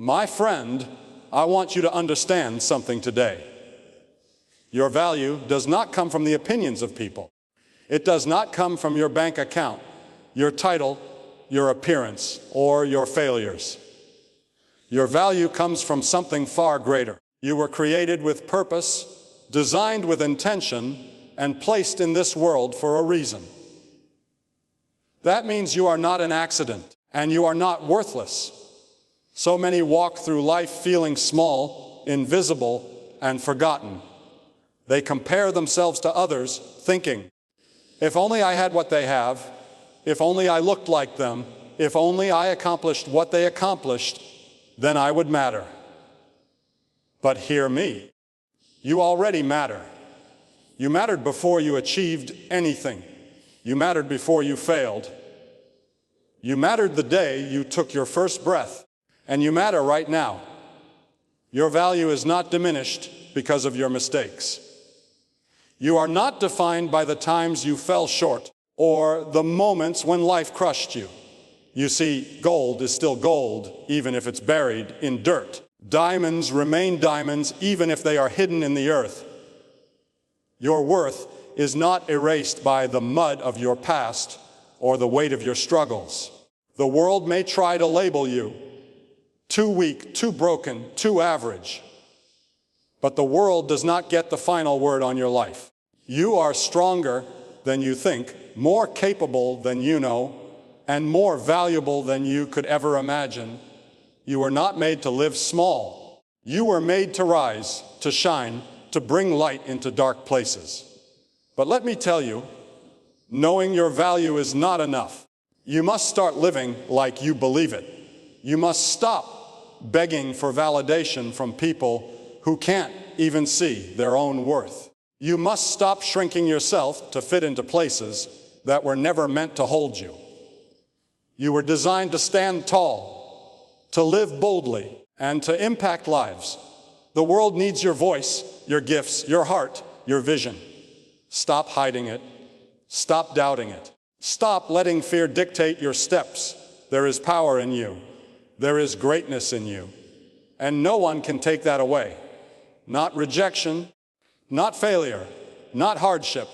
My friend, I want you to understand something today. Your value does not come from the opinions of people. It does not come from your bank account, your title, your appearance, or your failures. Your value comes from something far greater. You were created with purpose, designed with intention, and placed in this world for a reason. That means you are not an accident, and you are not worthless. So many walk through life feeling small, invisible, and forgotten. They compare themselves to others, thinking, if only I had what they have, if only I looked like them, if only I accomplished what they accomplished, then I would matter. But hear me. You already matter. You mattered before you achieved anything. You mattered before you failed. You mattered the day you took your first breath, and you matter right now. Your value is not diminished because of your mistakes. You are not defined by the times you fell short or the moments when life crushed you. You see, gold is still gold, even if it's buried in dirt. Diamonds remain diamonds, even if they are hidden in the earth. Your worth is not erased by the mud of your past or the weight of your struggles. The world may try to label you too weak, too broken, too average. But the world does not get the final word on your life. You are stronger than you think, more capable than you know, and more valuable than you could ever imagine. You were not made to live small. You were made to rise, to shine, to bring light into dark places. But let me tell you, knowing your value is not enough. You must start living like you believe it. You must stop begging for validation from people who can't even see their own worth. You must stop shrinking yourself to fit into places that were never meant to hold you. You were designed to stand tall, to live boldly, and to impact lives. The world needs your voice, your gifts, your heart, your vision. Stop hiding it. Stop doubting it. Stop letting fear dictate your steps. There is power in you. There is greatness in you. And no one can take that away. Not rejection, not failure, not hardship.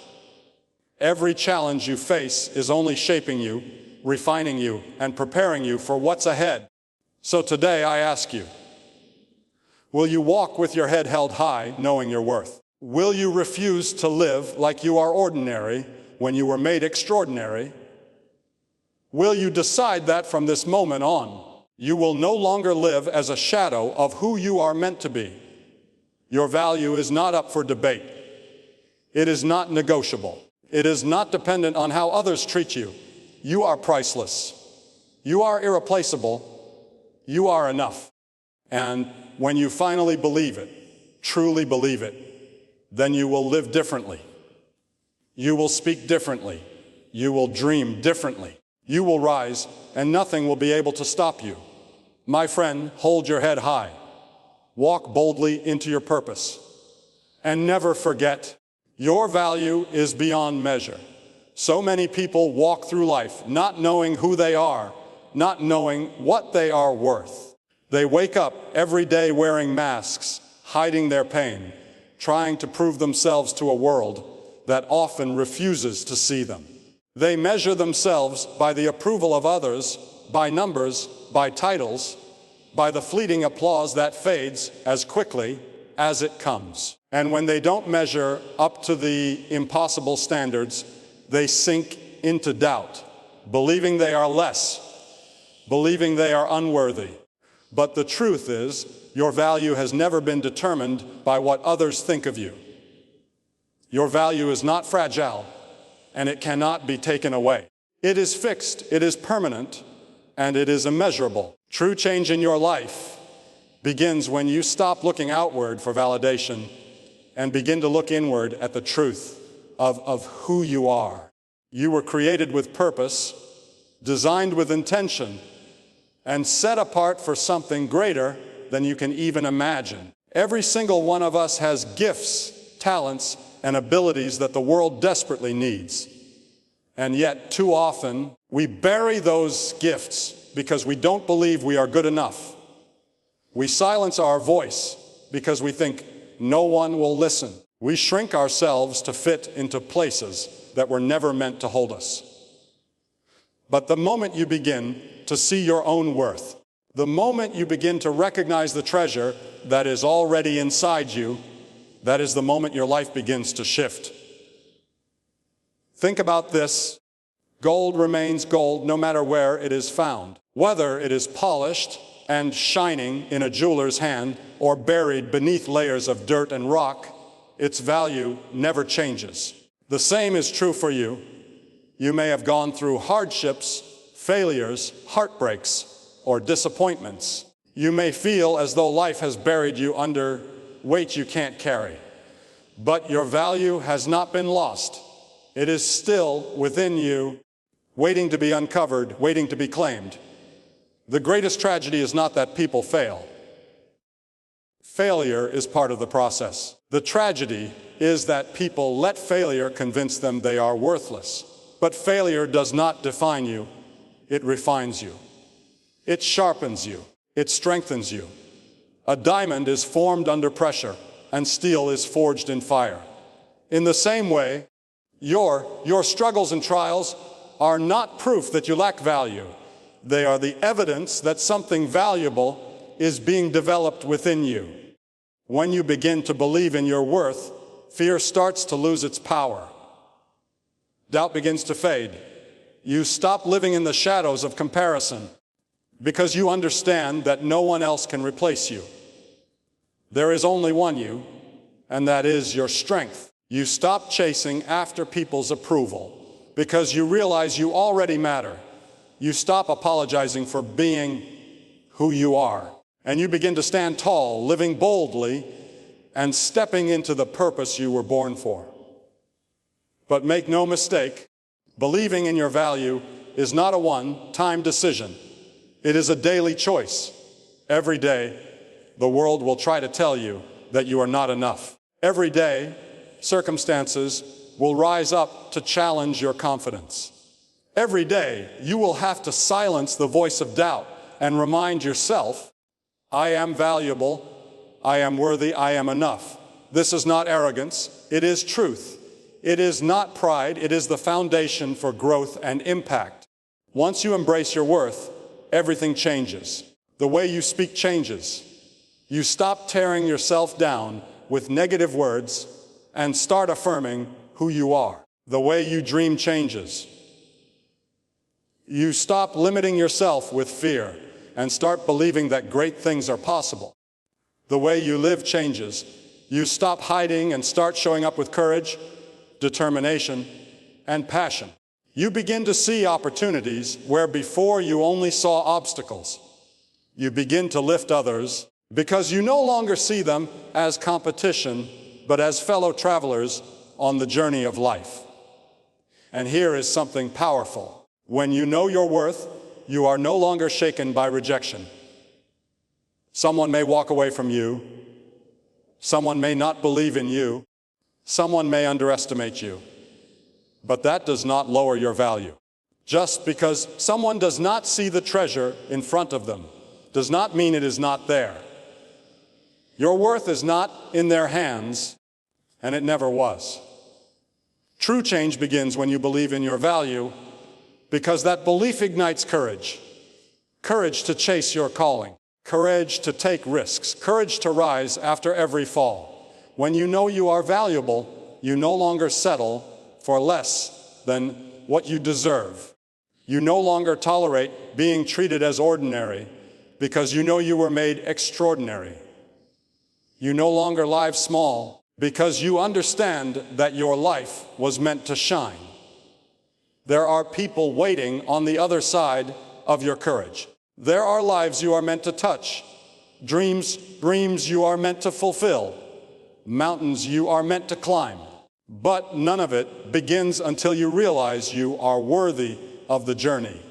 Every challenge you face is only shaping you, refining you, and preparing you for what's ahead. So today I ask you, will you walk with your head held high, knowing your worth? Will you refuse to live like you are ordinary when you were made extraordinary? Will you decide that from this moment on, you will no longer live as a shadow of who you are meant to be? Your value is not up for debate. It is not negotiable. It is not dependent on how others treat you. You are priceless. You are irreplaceable. You are enough. And when you finally believe it, truly believe it, then you will live differently. You will speak differently. You will dream differently. You will rise, and nothing will be able to stop you. My friend, hold your head high. Walk boldly into your purpose. And never forget, your value is beyond measure. So many people walk through life not knowing who they are, not knowing what they are worth. They wake up every day wearing masks, hiding their pain, trying to prove themselves to a world that often refuses to see them. They measure themselves by the approval of others, by numbers, by titles, by the fleeting applause that fades as quickly as it comes. And when they don't measure up to the impossible standards, they sink into doubt, believing they are less, believing they are unworthy. But the truth is, your value has never been determined by what others think of you. Your value is not fragile, and it cannot be taken away. It is fixed, it is permanent, and it is immeasurable. True change in your life begins when you stop looking outward for validation and begin to look inward at the truth of who you are. You were created with purpose, designed with intention, and set apart for something greater than you can even imagine. Every single one of us has gifts, talents, and abilities that the world desperately needs. And yet, too often, we bury those gifts because we don't believe we are good enough. We silence our voice because we think no one will listen. We shrink ourselves to fit into places that were never meant to hold us. But the moment you begin to see your own worth, the moment you begin to recognize the treasure that is already inside you, that is the moment your life begins to shift. Think about this. Gold remains gold no matter where it is found. Whether it is polished and shining in a jeweler's hand or buried beneath layers of dirt and rock, its value never changes. The same is true for you. You may have gone through hardships, failures, heartbreaks, or disappointments. You may feel as though life has buried you under weight you can't carry. But your value has not been lost. It is still within you, waiting to be uncovered, waiting to be claimed. The greatest tragedy is not that people fail. Failure is part of the process. The tragedy is that people let failure convince them they are worthless. But failure does not define you. It refines you. It sharpens you. It strengthens you. A diamond is formed under pressure, and steel is forged in fire. In the same way, your struggles and trials are not proof that you lack value. They are the evidence that something valuable is being developed within you. When you begin to believe in your worth, fear starts to lose its power. Doubt begins to fade. You stop living in the shadows of comparison because you understand that no one else can replace you. There is only one you, and that is your strength. You stop chasing after people's approval because you realize you already matter. You stop apologizing for being who you are, and you begin to stand tall, living boldly, and stepping into the purpose you were born for. But make no mistake, believing in your value is not a one-time decision. It is a daily choice. Every day, the world will try to tell you that you are not enough. Every day, circumstances will rise up to challenge your confidence. Every day, you will have to silence the voice of doubt and remind yourself, I am valuable, I am worthy, I am enough. This is not arrogance, it is truth. It is not pride, it is the foundation for growth and impact. Once you embrace your worth, everything changes. The way you speak changes. You stop tearing yourself down with negative words and start affirming who you are. The way you dream changes. You stop limiting yourself with fear and start believing that great things are possible. The way you live changes. You stop hiding and start showing up with courage, determination, and passion. You begin to see opportunities where before you only saw obstacles. You begin to lift others because you no longer see them as competition, but as fellow travelers on the journey of life. And here is something powerful. When you know your worth, you are no longer shaken by rejection. Someone may walk away from you. Someone may not believe in you. Someone may underestimate you. But that does not lower your value. Just because someone does not see the treasure in front of them does not mean it is not there. Your worth is not in their hands, and it never was. True change begins when you believe in your value, because that belief ignites courage. Courage to chase your calling. Courage to take risks. Courage to rise after every fall. When you know you are valuable, you no longer settle for less than what you deserve. You no longer tolerate being treated as ordinary because you know you were made extraordinary. You no longer live small because you understand that your life was meant to shine. There are people waiting on the other side of your courage. There are lives you are meant to touch, dreams you are meant to fulfill, mountains you are meant to climb. But none of it begins until you realize you are worthy of the journey.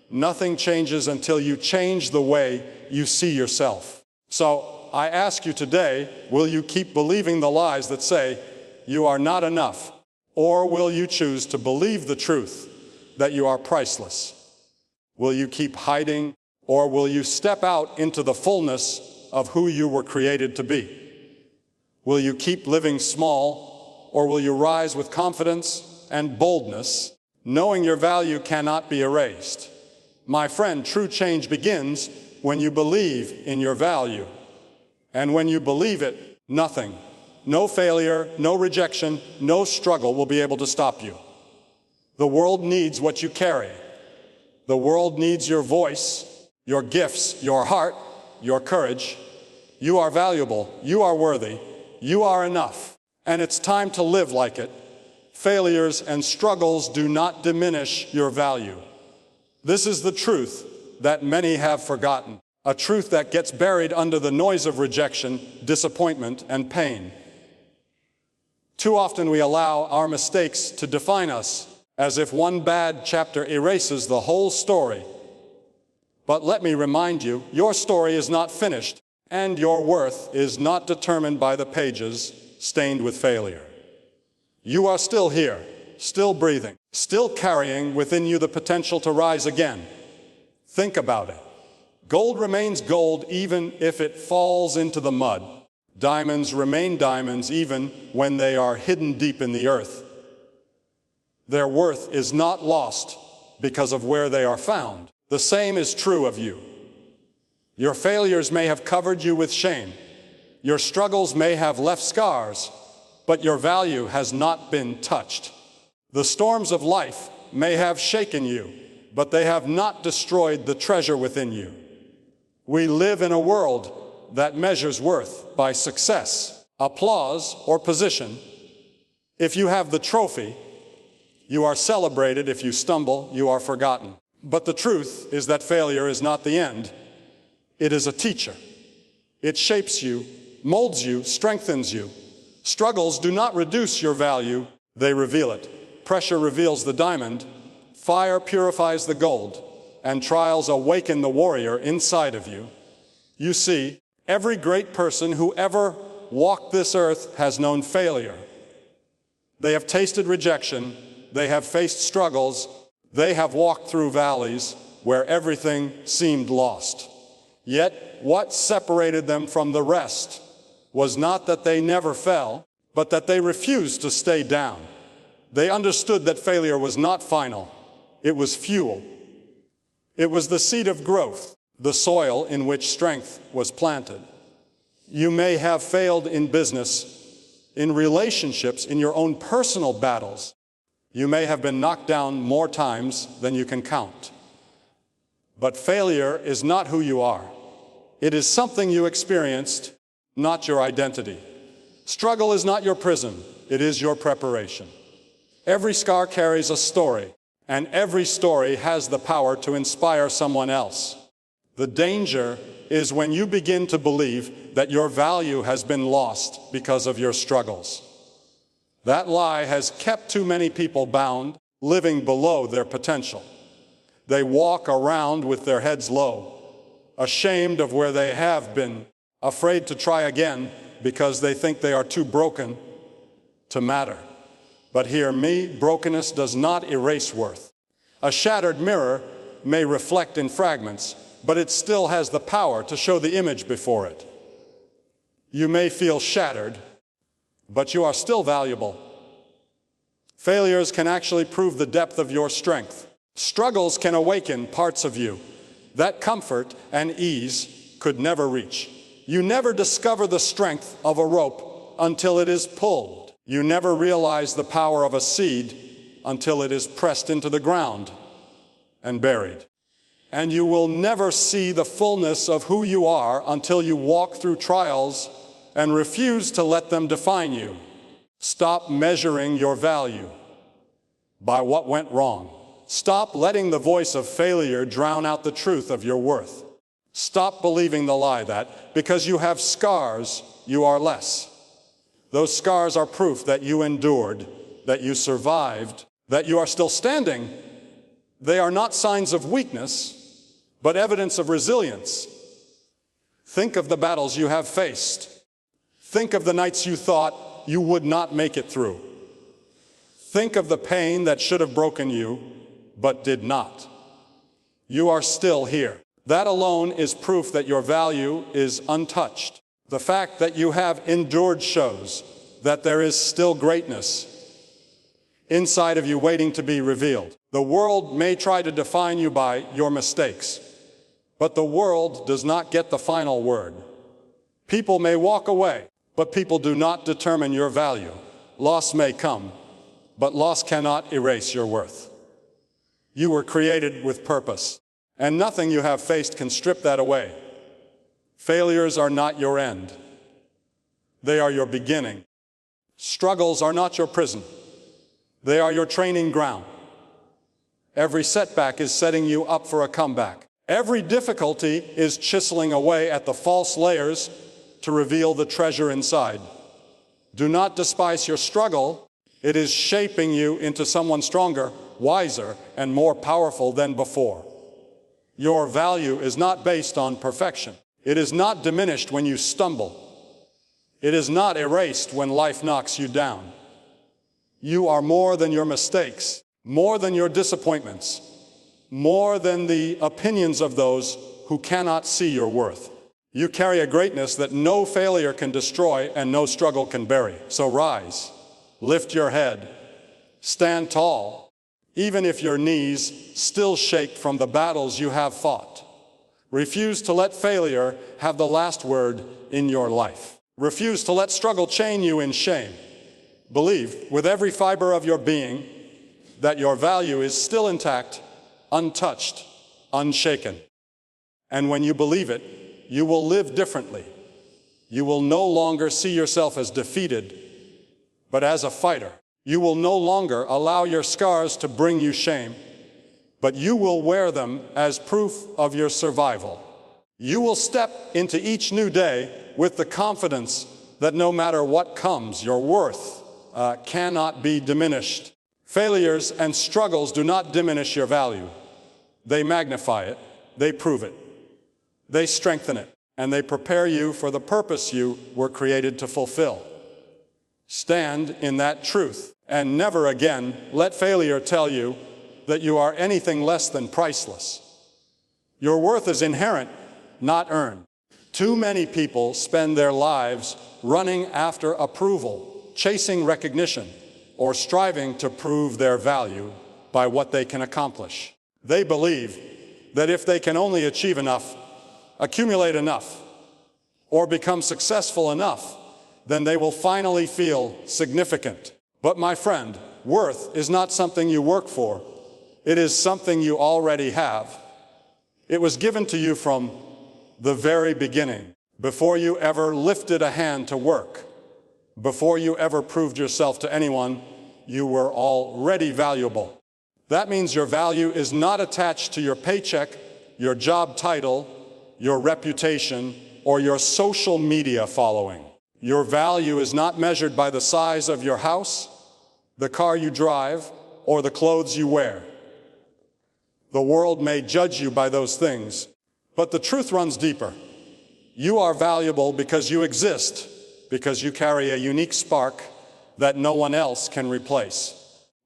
Nothing changes until you change the way you see yourself. So I ask you today, will you keep believing the lies that say you are not enough? Or will you choose to believe the truth that you are priceless? Will you keep hiding, or will you step out into the fullness of who you were created to be? Will you keep living small, or will you rise with confidence and boldness, knowing your value cannot be erased? My friend, true change begins when you believe in your value. And when you believe it, nothing, no failure, no rejection, no struggle will be able to stop you. The world needs what you carry. The world needs your voice, your gifts, your heart, your courage. You are valuable. You are worthy. You are enough. And it's time to live like it. Failures and struggles do not diminish your value. This is the truth that many have forgotten, a truth that gets buried under the noise of rejection, disappointment, and pain. Too often we allow our mistakes to define us, as if one bad chapter erases the whole story. But let me remind you, your story is not finished, and your worth is not determined by the pages stained with failure. You are still here, still breathing, still carrying within you the potential to rise again. Think about it. Gold remains gold even if it falls into the mud. Diamonds remain diamonds even when they are hidden deep in the earth. Their worth is not lost because of where they are found. The same is true of you. Your failures may have covered you with shame. Your struggles may have left scars, but your value has not been touched. The storms of life may have shaken you, but they have not destroyed the treasure within you. We live in a world that measures worth by success, applause, or position. If you have the trophy, you are celebrated. If you stumble, you are forgotten. But the truth is that failure is not the end. It is a teacher. It shapes you, molds you, strengthens you. Struggles do not reduce your value, they reveal it. Pressure reveals the diamond, fire purifies the gold, and trials awaken the warrior inside of you. You see, every great person who ever walked this earth has known failure. They have tasted rejection, they have faced struggles, they have walked through valleys where everything seemed lost. Yet, what separated them from the rest was not that they never fell, but that they refused to stay down. They understood that failure was not final. It was fuel. It was the seed of growth, the soil in which strength was planted. You may have failed in business, in relationships, in your own personal battles. You may have been knocked down more times than you can count. But failure is not who you are. It is something you experienced, not your identity. Struggle is not your prison. It is your preparation. Every scar carries a story, and every story has the power to inspire someone else. The danger is when you begin to believe that your value has been lost because of your struggles. That lie has kept too many people bound, living below their potential. They walk around with their heads low, ashamed of where they have been, afraid to try again because they think they are too broken to matter. But hear me, brokenness does not erase worth. A shattered mirror may reflect in fragments, but it still has the power to show the image before it. You may feel shattered, but you are still valuable. Failures can actually prove the depth of your strength. Struggles can awaken parts of you that comfort and ease could never reach. You never discover the strength of a rope until it is pulled. You never realize the power of a seed until it is pressed into the ground and buried. And you will never see the fullness of who you are until you walk through trials and refuse to let them define you. Stop measuring your value by what went wrong. Stop letting the voice of failure drown out the truth of your worth. Stop believing the lie that because you have scars, you are less. Those scars are proof that you endured, that you survived, that you are still standing. They are not signs of weakness, but evidence of resilience. Think of the battles you have faced. Think of the nights you thought you would not make it through. Think of the pain that should have broken you, but did not. You are still here. That alone is proof that your value is untouched. The fact that you have endured shows that there is still greatness inside of you waiting to be revealed. The world may try to define you by your mistakes, but the world does not get the final word. People may walk away, but people do not determine your value. Loss may come, but loss cannot erase your worth. You were created with purpose, and nothing you have faced can strip that away. Failures are not your end. They are your beginning. Struggles are not your prison. They are your training ground. Every setback is setting you up for a comeback. Every difficulty is chiseling away at the false layers to reveal the treasure inside. Do not despise your struggle. It is shaping you into someone stronger, wiser, and more powerful than before. Your value is not based on perfection. It is not diminished when you stumble. It is not erased when life knocks you down. You are more than your mistakes, more than your disappointments, more than the opinions of those who cannot see your worth. You carry a greatness that no failure can destroy and no struggle can bury. So rise, lift your head, stand tall, even if your knees still shake from the battles you have fought. Refuse to let failure have the last word in your life. Refuse to let struggle chain you in shame. Believe with every fiber of your being that your value is still intact, untouched, unshaken. And when you believe it, you will live differently. You will no longer see yourself as defeated, but as a fighter. You will no longer allow your scars to bring you shame, but you will wear them as proof of your survival. You will step into each new day with the confidence that no matter what comes, your worth cannot be diminished. Failures and struggles do not diminish your value. They magnify it, they prove it, they strengthen it, and they prepare you for the purpose you were created to fulfill. Stand in that truth, and never again let failure tell you that you are anything less than priceless. Your worth is inherent, not earned. Too many people spend their lives running after approval, chasing recognition, or striving to prove their value by what they can accomplish. They believe that if they can only achieve enough, accumulate enough, or become successful enough, then they will finally feel significant. But my friend, worth is not something you work for. It is something you already have. It was given to you from the very beginning, before you ever lifted a hand to work, before you ever proved yourself to anyone, you were already valuable. That means your value is not attached to your paycheck, your job title, your reputation, or your social media following. Your value is not measured by the size of your house, the car you drive, or the clothes you wear. The world may judge you by those things, but the truth runs deeper. You are valuable because you exist, because you carry a unique spark that no one else can replace.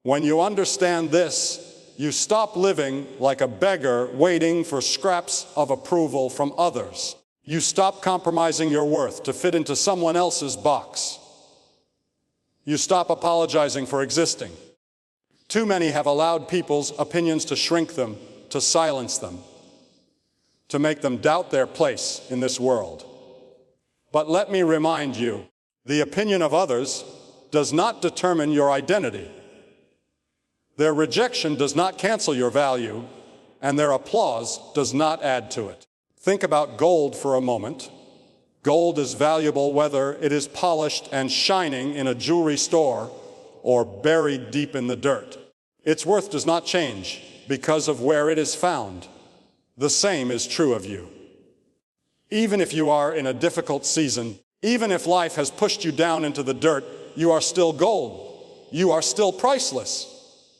When you understand this, you stop living like a beggar waiting for scraps of approval from others. You stop compromising your worth to fit into someone else's box. You stop apologizing for existing. Too many have allowed people's opinions to shrink them, to silence them, to make them doubt their place in this world. But let me remind you, the opinion of others does not determine your identity. Their rejection does not cancel your value, and their applause does not add to it. Think about gold for a moment. Gold is valuable whether it is polished and shining in a jewelry store or buried deep in the dirt. Its worth does not change because of where it is found. The same is true of you. Even if you are in a difficult season, even if life has pushed you down into the dirt, you are still gold. You are still priceless.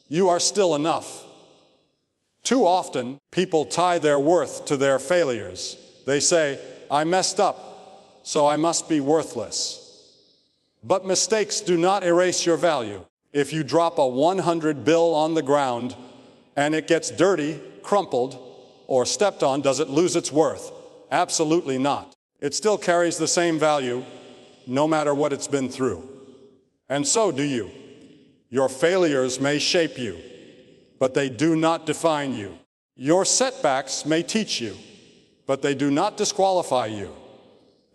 You are still enough. Too often, people tie their worth to their failures. They say, I messed up, so I must be worthless. But mistakes do not erase your value. If you drop a 100 bill on the ground and it gets dirty, crumpled, or stepped on, does it lose its worth? Absolutely not. It still carries the same value, no matter what it's been through. And so do you. Your failures may shape you, but they do not define you. Your setbacks may teach you, but they do not disqualify you.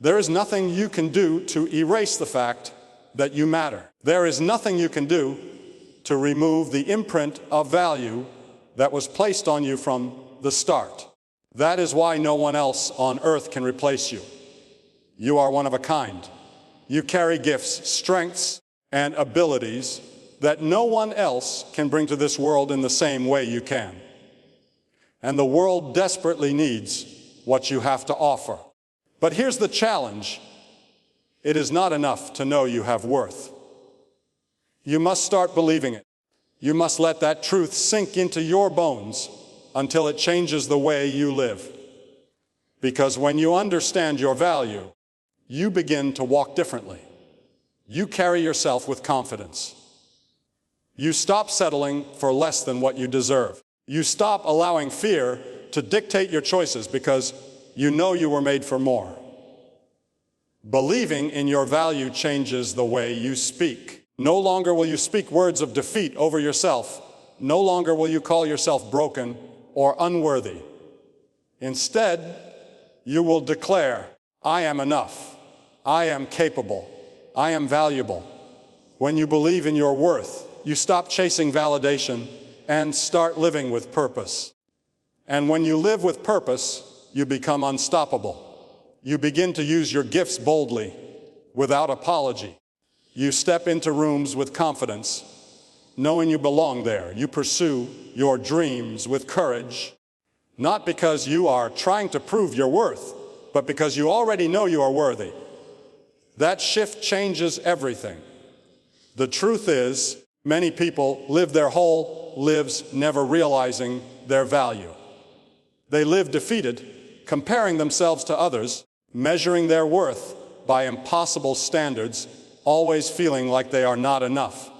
There is nothing you can do to erase the fact that you matter. There is nothing you can do to remove the imprint of value that was placed on you from the start. That is why no one else on earth can replace you. You are one of a kind. You carry gifts, strengths, and abilities that no one else can bring to this world in the same way you can. And the world desperately needs what you have to offer. But here's the challenge. It is not enough to know you have worth. You must start believing it. You must let that truth sink into your bones until it changes the way you live. Because when you understand your value, you begin to walk differently. You carry yourself with confidence. You stop settling for less than what you deserve. You stop allowing fear to dictate your choices because you know you were made for more. Believing in your value changes the way you speak. No longer will you speak words of defeat over yourself. No longer will you call yourself broken or unworthy. Instead, you will declare, I am enough. I am capable. I am valuable. When you believe in your worth, you stop chasing validation and start living with purpose. And when you live with purpose, you become unstoppable. You begin to use your gifts boldly, without apology. You step into rooms with confidence, knowing you belong there. You pursue your dreams with courage, not because you are trying to prove your worth, but because you already know you are worthy. That shift changes everything. The truth is, many people live their whole lives never realizing their value. They live defeated, comparing themselves to others, measuring their worth by impossible standards, always feeling like they are not enough.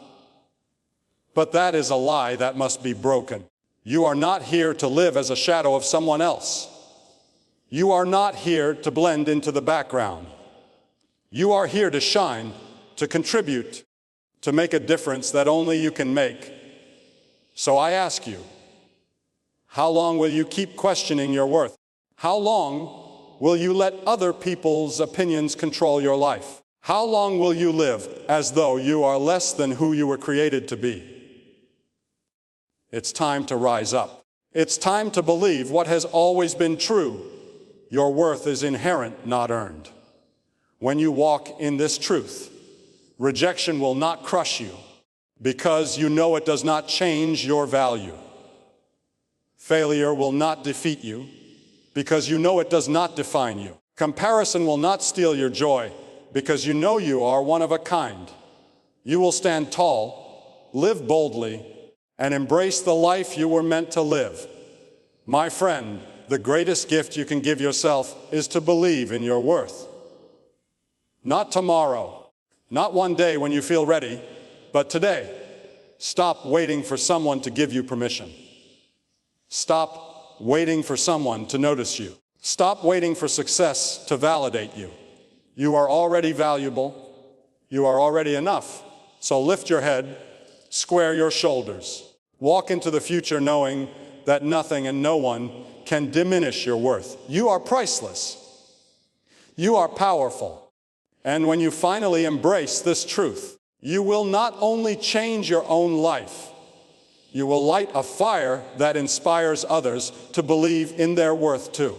But that is a lie that must be broken. You are not here to live as a shadow of someone else. You are not here to blend into the background. You are here to shine, to contribute, to make a difference that only you can make. So I ask you, how long will you keep questioning your worth? How long will you let other people's opinions control your life? How long will you live as though you are less than who you were created to be? It's time to rise up. It's time to believe what has always been true. Your worth is inherent, not earned. When you walk in this truth, rejection will not crush you because you know it does not change your value. Failure will not defeat you because you know it does not define you. Comparison will not steal your joy because you know you are one of a kind. You will stand tall, live boldly, and embrace the life you were meant to live. My friend, the greatest gift you can give yourself is to believe in your worth. Not tomorrow, not one day when you feel ready, but today. Stop waiting for someone to give you permission. Stop waiting for someone to notice you. Stop waiting for success to validate you. You are already valuable. You are already enough. So lift your head, square your shoulders. Walk into the future knowing that nothing and no one can diminish your worth. You are priceless. You are powerful. And when you finally embrace this truth, you will not only change your own life, you will light a fire that inspires others to believe in their worth too.